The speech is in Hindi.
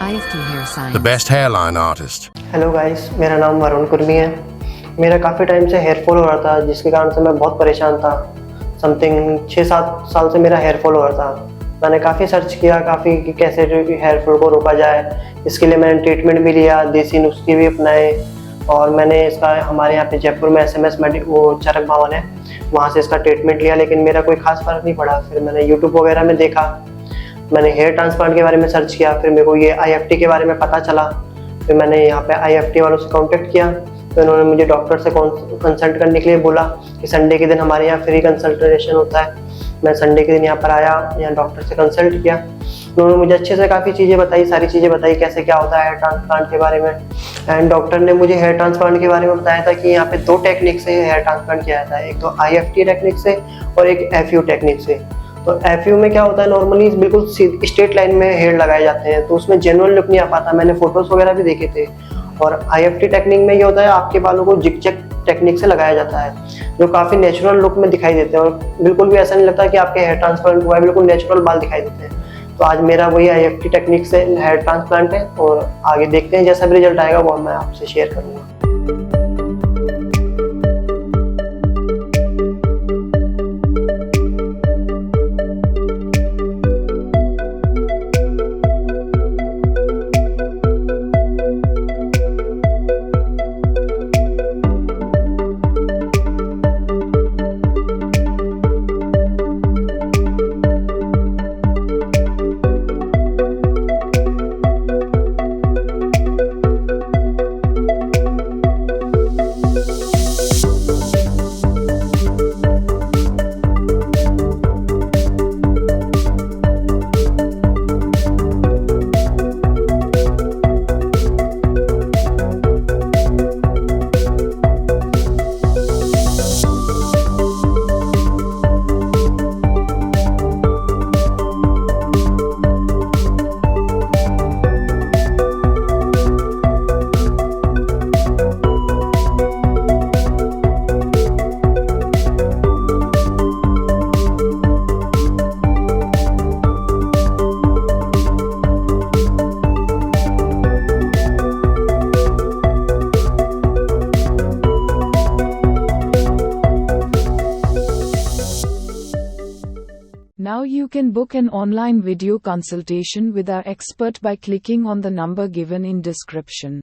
IFT Hair Science, the best hairline artist. Hello guys, मेरा नाम वरुण कुर्मी है। मेरा काफ़ी टाइम से हेयर फॉल हो रहा था, जिसके कारण से मैं बहुत परेशान था। समथिंग 6-7 साल से मेरा हेयर फॉल हो रहा था। मैंने काफ़ी सर्च किया कि कैसे हेयर फॉल को रोका जाए। इसके लिए मैंने ट्रीटमेंट भी लिया, देसी नुस्खे भी अपनाए और मैंने इसका हमारे यहाँ पे जयपुर में SMS वो चरक भवन है, वहाँ से इसका ट्रीटमेंट लिया, लेकिन मेरा कोई खास फ़र्क नहीं पड़ा। फिर मैंने यूट्यूब वगैरह में देखा, मैंने हेयर ट्रांसप्लांट के बारे में सर्च किया, फिर मेरे को ये IFT के बारे में पता चला। फिर मैंने यहाँ पे IFT वालों से कांटेक्ट किया, तो इन्होंने मुझे डॉक्टर से कंसल्ट करने के लिए बोला कि संडे के दिन हमारे यहाँ फ्री कंसल्टेशन होता है। मैं संडे के दिन यहाँ पर आया, यहाँ डॉक्टर से कंसल्ट किया। उन्होंने मुझे अच्छे से काफ़ी चीज़ें बताई, सारी चीज़ें बताई कैसे क्या होता है हेयर ट्रांसप्लांट के बारे में। एंड डॉक्टर ने मुझे हेयर ट्रांसप्लांट के बारे में बताया था कि यहाँ पे 2 टेक्निक से हेयर ट्रांसप्लांट किया जाता है, एक तो IFT टेक्निक से और एक FUE टेक्निक से। तो FUE में क्या होता है, नॉर्मली बिल्कुल स्ट्रेट लाइन में हेयर लगाए जाते हैं, तो उसमें जेन्युइन लुक नहीं आ पाता। मैंने फोटोज वगैरह भी देखे थे। और IFT टेक्निक में ये होता है, आपके बालों को जिग-जैग टेक्निक से लगाया जाता है, जो काफ़ी नेचुरल लुक में दिखाई देते हैं और बिल्कुल भी ऐसा नहीं लगता कि आपके हेयर ट्रांसप्लांट हुआ है, बिल्कुल नेचुरल बाल दिखाई देते हैं। तो आज मेरा वही IFT टेक्निक से हेयर ट्रांसप्लांट है और आगे देखते हैं जैसा भी रिजल्ट आएगा वो मैं आपसे शेयर करूँगा। Now you can book an online video consultation with our expert by clicking on the number given in description.